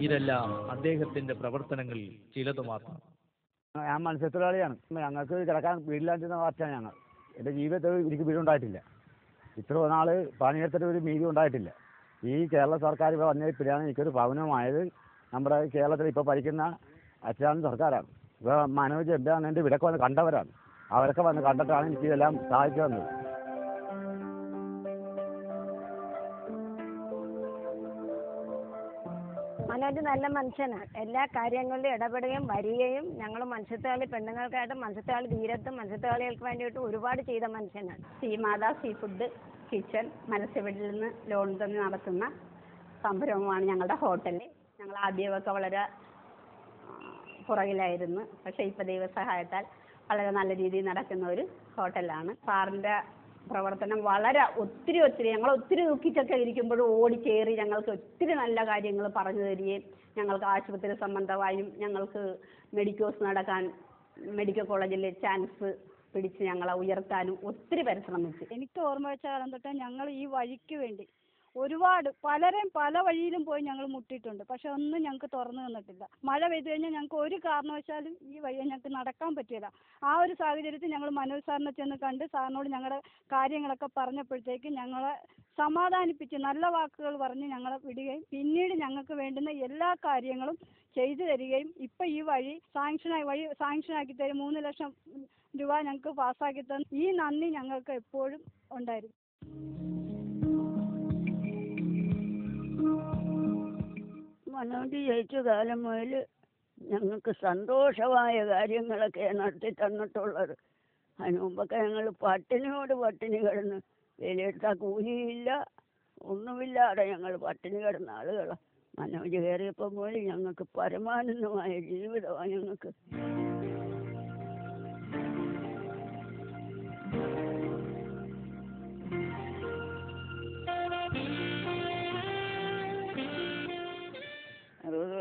ഇതെല്ലാം അദ്ദേഹത്തിന്റെ പ്രവർത്തനങ്ങളിൽ ചിലത് മാത്രം. ഞാൻ മത്സ്യത്തൊഴിലാളിയാണ്. ഞങ്ങൾക്ക് കിടക്കാൻ വീടില്ലാണ്ടിരുന്ന വാർത്തയാണ് ഞങ്ങൾ. എൻ്റെ ജീവിതത്തിൽ എനിക്ക് വീടുണ്ടായിട്ടില്ല. ഇത്ര നാൾ പണിയെടുത്തിട്ട് ഒരു വീടും ഉണ്ടായിട്ടില്ല. ഈ കേരള സർക്കാർ ഇപ്പോൾ വന്നപ്പോഴാണ് എനിക്കൊരു ഭവനമായത്. നമ്മുടെ കേരളത്തിൽ ഇപ്പോൾ ഭരിക്കുന്ന അച്ഛൻ സർക്കാരാണ്. ഇപ്പോൾ മനോജ് എന്താണ് എൻ്റെ ഇവിടൊക്കെ വന്ന് കണ്ടവരാണ്. അവരൊക്കെ വന്ന് കണ്ടിട്ടാണ് എനിക്ക് ഇതെല്ലാം സഹായിച്ചു വന്നത്. മനോജ് നല്ല മനുഷ്യനാണ്. എല്ലാ കാര്യങ്ങളിലും ഇടപെടുകയും വരികയും ഞങ്ങൾ മത്സ്യത്തൊഴിലാളി പെണ്ണുങ്ങൾക്കായിട്ട് മത്സ്യത്തൊഴിലാളി തീരത്തും മത്സ്യത്തൊഴിലാളികൾക്ക് വേണ്ടിയിട്ട് ഒരുപാട് ചെയ്ത മനുഷ്യനാണ്. ശ്രീമാതാ സീ ഫുഡ് കിച്ചൺ മത്സ്യബിഡിൽ നിന്ന് ലോൺ തന്ന് നടത്തുന്ന സംരംഭമാണ് ഞങ്ങളുടെ ഹോട്ടൽ. ഞങ്ങൾ ആദ്യമൊക്കെ വളരെ പുറകിലായിരുന്നു. പക്ഷേ ഇപ്പോൾ ദൈവസഹായത്താൽ വളരെ നല്ല രീതിയിൽ നടക്കുന്ന ഒരു ഹോട്ടലാണ്. സാറിൻ്റെ പ്രവർത്തനം വളരെ ഒത്തിരി ഞങ്ങൾ ഒത്തിരി ദുഃഖിച്ചൊക്കെ ഇരിക്കുമ്പോഴും ഓടിച്ചേറി ഞങ്ങൾക്ക് ഒത്തിരി നല്ല കാര്യങ്ങൾ പറഞ്ഞു തരികയും ഞങ്ങൾക്ക് ആശുപത്രി സംബന്ധമായും ഞങ്ങൾക്ക് മെഡിക്കോസ് നടക്കാൻ മെഡിക്കൽ കോളേജിൽ ചാൻസ് പിടിച്ച് ഞങ്ങളെ ഉയർത്താനും ഒത്തിരി പരിശ്രമിച്ചു. എനിക്ക് ഓർമ്മ വെച്ച കാലം തൊട്ട് ഞങ്ങൾ ഈ വഴിക്ക് വേണ്ടി ഒരുപാട് പലരെയും പല വഴിയിലും പോയി ഞങ്ങൾ മുട്ടിയിട്ടുണ്ട്. പക്ഷെ ഒന്നും ഞങ്ങൾക്ക് തുറന്നു തന്നിട്ടില്ല. മഴ പെയ്തു കഴിഞ്ഞാൽ ഞങ്ങൾക്ക് ഒരു കാരണവശാലും ഈ വഴി ഞങ്ങൾക്ക് നടക്കാൻ പറ്റില്ല. ആ ഒരു സാഹചര്യത്തിൽ ഞങ്ങൾ മനോജ് സാറിനെ ചെന്ന് കണ്ട് സാറിനോട് ഞങ്ങളുടെ കാര്യങ്ങളൊക്കെ പറഞ്ഞപ്പോഴത്തേക്ക് ഞങ്ങളെ സമാധാനിപ്പിച്ച് നല്ല വാക്കുകൾ പറഞ്ഞ് ഞങ്ങളെ വിടുകയും പിന്നീട് ഞങ്ങൾക്ക് വേണ്ടുന്ന എല്ലാ കാര്യങ്ങളും ചെയ്തു തരികയും ഇപ്പം ഈ വഴി സാങ്ഷനാക്കി തരും. 3 ലക്ഷം രൂപ ഞങ്ങൾക്ക് പാസ്സാക്കി തന്നു. ഈ നന്ദി ഞങ്ങൾക്ക് എപ്പോഴും ഉണ്ടായിരുന്നു. മനോജ് ജയിച്ച കാലം മുതൽ ഞങ്ങൾക്ക് സന്തോഷമായ കാര്യങ്ങളൊക്കെ നടത്തി തന്നിട്ടുള്ളത്. അതിന് മുമ്പൊക്കെ ഞങ്ങൾ പട്ടിണി കിടന്ന് വിലയെടുത്താൽ കൂലിയില്ല ഒന്നുമില്ലാതെ ഞങ്ങൾ പട്ടിണി കിടന്ന ആളുകളാണ്. മനോജ് കയറിയപ്പോൾ പോലും ഞങ്ങൾക്ക് പരമാനന്ദമായ ജീവിതമാണ് ഞങ്ങൾക്ക്.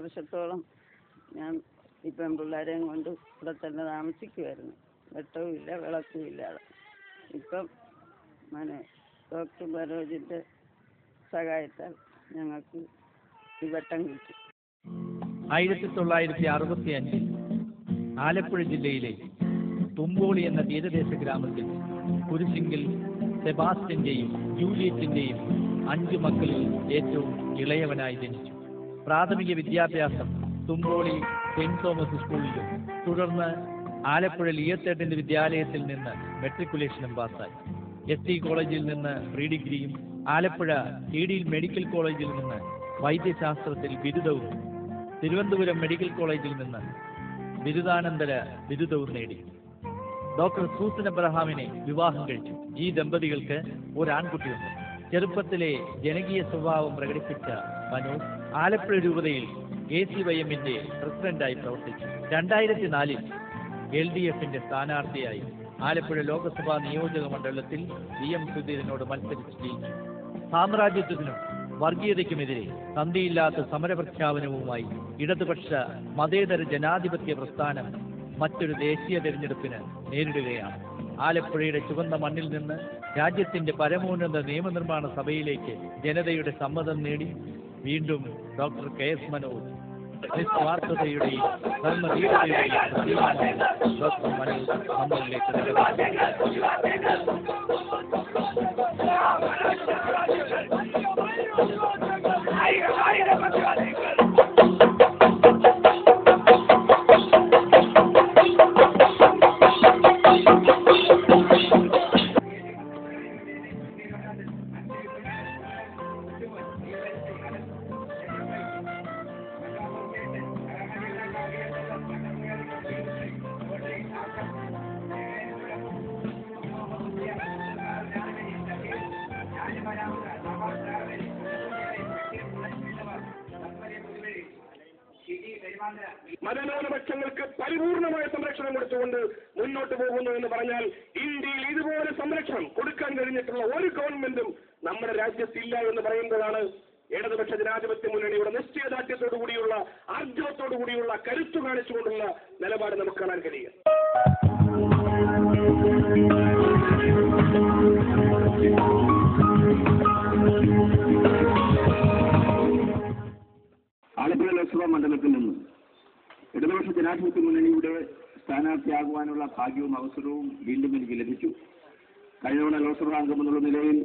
വർഷത്തോളം ഞാൻ ഈ പെൺപിള്ളേരെയും കൊണ്ട് ഇവിടെ തന്നെ താമസിക്കുമായിരുന്നു. വെട്ടവുമില്ല വിളക്കും ഇല്ലാതെ. ഇപ്പം ഡോക്ടർ മനോജിൻ്റെ സഹായത്താൽ ഞങ്ങൾക്ക് ഈ വെട്ടം കിട്ടി. 1965 ആലപ്പുഴ ജില്ലയിലെ തുമ്പോളി എന്ന തീരദേശ ഗ്രാമത്തിൽ കുരിശിങ്കിൽ സെബാസ്റ്റ്യന്റെയും ജൂലിയറ്റിന്റെയും 5 മക്കളിൽ ഏറ്റവും ഇളയവനായി ജനിച്ചു. പ്രാഥമിക വിദ്യാഭ്യാസം തുമ്പോളി സെന്റ് തോമസ് സ്കൂളിലും തുടർന്ന് ആലപ്പുഴ ലിയത്തേട്ടന്റെ വിദ്യാലയത്തിൽ നിന്ന് മെട്രിക്കുലേഷനും പാസ്സായി. ST കോളേജിൽ നിന്ന് പ്രീ ഡിഗ്രിയും ആലപ്പുഴ TD മെഡിക്കൽ കോളേജിൽ നിന്ന് വൈദ്യശാസ്ത്രത്തിൽ ബിരുദവും തിരുവനന്തപുരം മെഡിക്കൽ കോളേജിൽ നിന്ന് ബിരുദാനന്തര ബിരുദവും നേടി. ഡോക്ടർ സൂസൻ എബ്രഹാമിനെ വിവാഹം കഴിച്ചു. ഈ ദമ്പതികൾക്ക് ഒരു ആൺകുട്ടിയുണ്ട്. ചെറുപ്പത്തിലെ ജനകീയ സ്വഭാവം പ്രകടിപ്പിച്ച മനോജ് ആലപ്പുഴ രൂപതയിൽ ACYMന്റെ പ്രസിഡന്റായി പ്രവർത്തിച്ചു. 2004 LDFന്റെ സ്ഥാനാർത്ഥിയായി ആലപ്പുഴ ലോക്സഭാ നിയോജക മണ്ഡലത്തിൽ VM സുധീരനോട് മത്സരിച്ച് ജയിച്ചു. സാമ്രാജ്യത്വത്തിനും വർഗീയതയ്ക്കുമെതിരെ സന്ധിയില്ലാത്ത സമരപ്രഖ്യാപനവുമായി ഇടതുപക്ഷ മതേതര ജനാധിപത്യ പ്രസ്ഥാനം മറ്റൊരു ദേശീയ തെരഞ്ഞെടുപ്പിന് നേരിടുകയാണ്. ആലപ്പുഴയുടെ ചുവന്ന മണ്ണിൽ നിന്ന് രാജ്യത്തിന്റെ പരമോന്നത നിയമനിർമ്മാണ സഭയിലേക്ക് ജനതയുടെ സമ്മതം നേടി വീണ്ടും ഡോക്ടർ KS മനോജ് നിസ്വാർത്ഥതയുടെയും ധർമ്മധീരതയുടെയും ഡോക്ടർ മനോജ് നമ്മളിലേക്ക് മതന്യൂനപക്ഷങ്ങൾക്ക് പരിപൂർണമായ സംരക്ഷണം കൊടുത്തുകൊണ്ട് മുന്നോട്ട് പോകുന്നു എന്ന് പറഞ്ഞാൽ ഇന്ത്യയിൽ ഇതുപോലെ സംരക്ഷണം കൊടുക്കാൻ കഴിഞ്ഞിട്ടുള്ള ഒരു ഗവൺമെന്റും നമ്മുടെ രാജ്യത്തില്ല എന്ന് പറയുമ്പോഴാണ് ഇടതുപക്ഷ ജനാധിപത്യ മുന്നണിയുടെ നിശ്ചയദാർഢ്യത്തോടു കൂടിയുള്ള ആർജവത്തോടു കൂടിയുള്ള കരുത്തു കാണിച്ചുകൊണ്ടുള്ള നിലപാട് നമുക്ക് കാണാൻ കഴിയുക. ആലപ്പുഴ ലോക്സഭാ മണ്ഡലത്തിൽ നിന്നും ഇടതുപക്ഷ ജനാധിപത്യ മുന്നണിയുടെ സ്ഥാനാർത്ഥിയാകുവാനുള്ള ഭാഗ്യവും അവസരവും വീണ്ടും എനിക്ക് ലഭിച്ചു. കഴിഞ്ഞ തവണ ലോക്സഭാ അംഗം എന്നുള്ള നിലയിൽ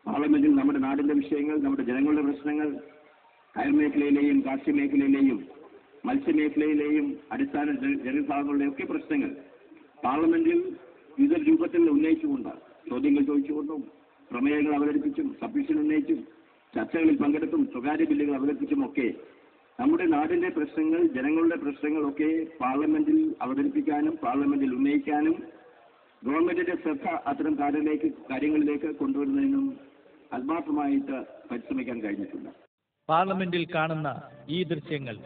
പാർലമെന്റിൽ നമ്മുടെ നാടിന്റെ വിഷയങ്ങൾ, നമ്മുടെ ജനങ്ങളുടെ പ്രശ്നങ്ങൾ, കയർ മേഖലയിലെയും കാർഷിക മേഖലയിലെയും മത്സ്യമേഖലയിലെയും അടിസ്ഥാന ജനവിഭാഗങ്ങളുടെയൊക്കെ പ്രശ്നങ്ങൾ പാർലമെന്റിൽ വിവിധ രൂപത്തിൽ ഉന്നയിച്ചുകൊണ്ട്, ചോദ്യങ്ങൾ ചോദിച്ചുകൊണ്ടും, പ്രമേയങ്ങൾ അവതരിപ്പിച്ചും, സബ്മിഷൻ ഉന്നയിച്ചും, ചർച്ചകളിൽ പങ്കെടുത്തും, സ്വകാര്യ ബില്ലുകൾ അവതരിപ്പിച്ചുമൊക്കെ നമ്മുടെ നാടിന്റെ പ്രശ്നങ്ങൾ, ജനങ്ങളുടെ പ്രശ്നങ്ങളൊക്കെ പാർലമെന്റിൽ അവതരിപ്പിക്കാനും പാർലമെന്റിൽ ഉന്നയിക്കാനും ഗവൺമെന്റിന്റെ ശ്രദ്ധ അത്തരം കാര്യങ്ങളിലേക്ക് കൊണ്ടുവരുന്നതിനും ആത്മാർത്ഥമായിട്ട് പരിശ്രമിക്കാൻ കഴിഞ്ഞിട്ടുണ്ട്. പാർലമെന്റിൽ കാണുന്ന ഈ ദൃശ്യങ്ങൾ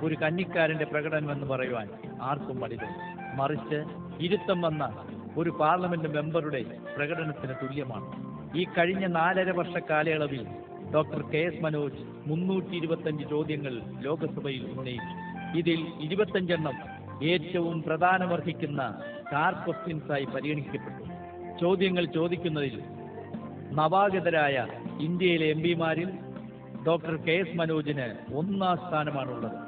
ഒരു കന്നിക്കാരന്റെ പ്രകടനമെന്ന് പറയുവാൻ ആർക്കും മടിയില്ല. മറിച്ച് ഇരുത്തം വന്ന ഒരു പാർലമെന്റ് മെമ്പറുടെ പ്രകടനത്തിന് തുല്യമാണ്. ഈ കഴിഞ്ഞ 4.5 വർഷ കാലയളവിൽ ഡോക്ടർ KS മനോജ് 325 ചോദ്യങ്ങൾ ലോക്സഭയിൽ ഉന്നയിച്ചു. ഇതിൽ 25 ഏറ്റവും പ്രാധാന്യമർഹിക്കുന്ന സ്റ്റാർ ക്വസ്റ്റ്യൻസായി പരിഗണിക്കപ്പെട്ടു. ചോദ്യങ്ങൾ ചോദിക്കുന്നതിൽ നവാഗതരായ ഇന്ത്യയിലെ MP-മാരിൽ ഡോക്ടർ KS മനോജിന് 1ാം സ്ഥാനമാണുള്ളത്.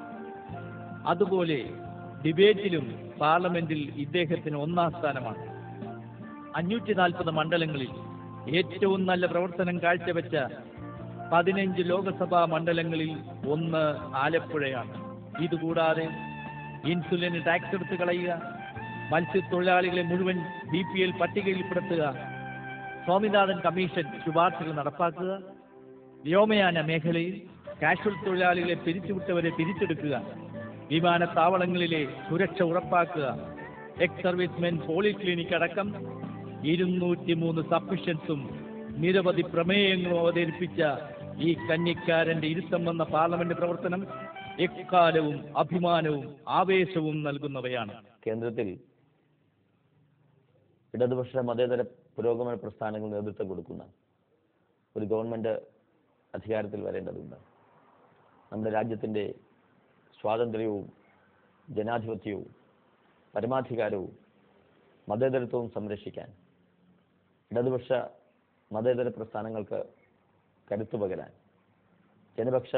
അതുപോലെ ഡിബേറ്റിലും പാർലമെന്റിൽ ഇദ്ദേഹത്തിന് 1ാം സ്ഥാനമാണ്. 540 മണ്ഡലങ്ങളിൽ ഏറ്റവും നല്ല പ്രവർത്തനം കാഴ്ചവെച്ച 15 ലോക്സഭാ മണ്ഡലങ്ങളിൽ 1 ആലപ്പുഴയാണ്. ഇതുകൂടാതെ ഇൻസുലിന് ടാക്സ് എടുത്ത് കളയുക, മത്സ്യത്തൊഴിലാളികളെ മുഴുവൻ BPL പട്ടികയിൽപ്പെടുത്തുക, സ്വാമിനാഥൻ കമ്മീഷൻ ശുപാർശകൾ നടപ്പാക്കുക, വ്യോമയാന മേഖലയിൽ കാഷ്വൽ തൊഴിലാളികളെ പിരിച്ചുവിട്ടവരെ തിരിച്ചെടുക്കുക, വിമാനത്താവളങ്ങളിലെ സുരക്ഷ ഉറപ്പാക്കുക, എക്സ് സർവീസ്മെൻ പോളിക്ലിനിക് അടക്കം 203 സബ്മിഷൻസും നിരവധി പ്രമേയങ്ങളും അവതരിപ്പിച്ച ഈ കന്നിക്കാരന്റെ ഇരുത്തം വന്ന പാർലമെന്റ് പ്രവർത്തനം എക്കാലവും അഭിമാനവും ആവേശവും നൽകുന്നവയാണ്. കേന്ദ്രത്തിൽ ഇടതുപക്ഷ മതേതര പുരോഗമന പ്രസ്ഥാനങ്ങൾ നേതൃത്വം കൊടുക്കുന്ന ഒരു ഗവൺമെന്റ് അധികാരത്തിൽ വരേണ്ടതുണ്ട്. നമ്മുടെ രാജ്യത്തിൻ്റെ സ്വാതന്ത്ര്യവും ജനാധിപത്യവും പരമാധികാരവും മതേതരത്വവും സംരക്ഷിക്കാൻ ഇടതുപക്ഷ മതേതര പ്രസ്ഥാനങ്ങൾക്ക് കരുത്തു പകരാൻ, ജനപക്ഷ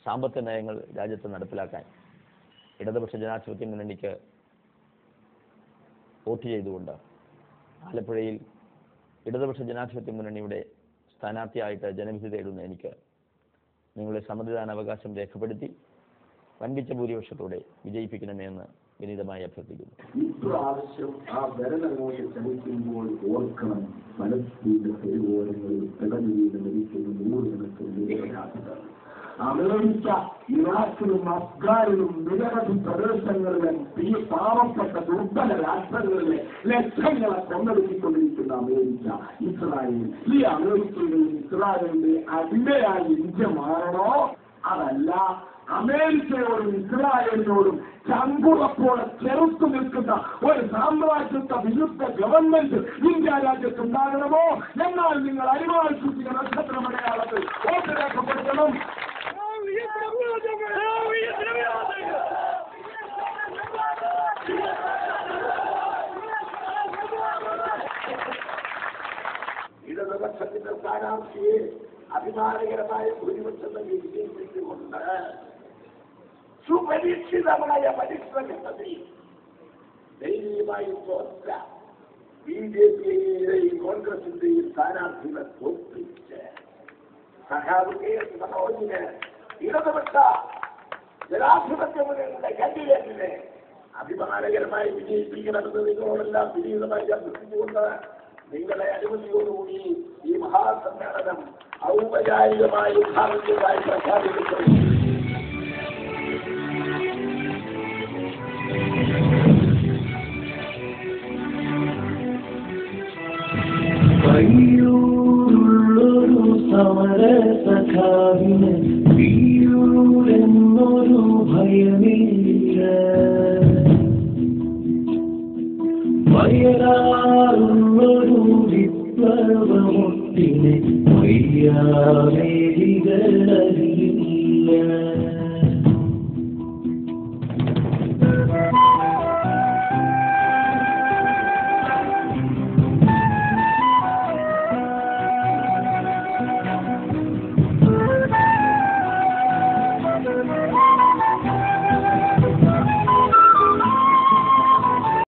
സാമ്പത്തിക നയങ്ങൾ രാജ്യത്ത് നടപ്പിലാക്കാൻ ഇടതുപക്ഷ ജനാധിപത്യ മുന്നണിക്ക് വോട്ട് ചെയ്തുകൊണ്ട് ആലപ്പുഴയിൽ ഇടതുപക്ഷ ജനാധിപത്യ മുന്നണിയുടെ സ്ഥാനാർത്ഥിയായിട്ട് ജനവിധി തേടുന്ന എനിക്ക് നിങ്ങളുടെ സമ്മതിദാനാവകാശം രേഖപ്പെടുത്തി വൻപിച്ച ഭൂരിപക്ഷത്തോടെ വിജയിപ്പിക്കണമെന്ന് വിനീതമായി അഭ്യർത്ഥിക്കുന്നു. ഇപ്രാവശ്യം ആ വരനങ്ങോട്ട് ചലിക്കുമ്പോൾ ഓർക്കണം, പലസ്തീന്റെ തെരുവോരങ്ങളിൽ പിടഞ്ഞീട് മരിക്കുന്ന 100 കണക്കിന് അമേരിക്ക ഇറാഖിലും അഫ്ഗാനിലും നിരവധി പ്രദേശങ്ങളിലും ഈ പാവപ്പെട്ട ദുർബല രാഷ്ട്രങ്ങളിലെ ലക്ഷങ്ങളെ കൊന്നൊടുക്കിക്കൊണ്ടിരിക്കുന്ന അമേരിക്ക, ഇസ്രായേൽ, ഈ അമേരിക്കയുടെയും ഇസ്രായേലിന്റെ അടിമയായി ഇന്ത്യ മാറണോ? അതല്ല, അമേരിക്കയോടും ഇസ്രായേലിനോടും ചങ്കുറപ്പോടെ ചെറുത്തു നിൽക്കുന്ന ഒരു സാമ്രാജ്യത്വ വിരുദ്ധ ഗവൺമെന്റ് ഇന്ത്യ രാജ്യത്തുണ്ടാകണമോ? എന്നാൽ നിങ്ങൾ അരിവാൾ സൂചിക നക്ഷത്രമടയാളത്തിൽ വോട്ട് രേഖപ്പെടുത്തണം. ഇടതുപക്ഷത്തിന്റെ സ്ഥാനാർത്ഥിയെ അഭിമാനകരമായ ഭൂരിപക്ഷം വിജയിപ്പിച്ചുകൊണ്ട് സുപരീക്ഷിതമായ പരിശ്രമത്തിൽ ധൈര്യമായി തോറ്റ BJP-യെയും കോൺഗ്രസിന്റെയും സ്ഥാനാർത്ഥികളെ തോൽപ്പിച്ച് സഖാവ് KS മനോജിന് ഇടതുപക്ഷ ജനാധിപത്യ മുന്നണിയുടെ കാൻഡിഡേറ്റിനെ അഭിമാനകരമായി വിജയിപ്പിക്കണമെന്ന് നിങ്ങളോടെല്ലാം വിനീതമായി അഭ്യർത്ഥിച്ചുകൊണ്ട് നിങ്ങളെ അനുമതിയോടുകൂടി ഈ മഹാസമ്മേളനം ഔപചാരികമായി ഉദ്ഘാടനത്തിനായി പ്രഖ്യാപിക്കുന്നു. കയ്യൂരുള്ളൊരു സമരസഖാവിന് വീയൂരെന്നൊരു ഭയമില്ല, വയലാറുള്ളൊരു വിപ്ലവമൊട്ടിനെ വയ്യാവേദികളറിയില്ല.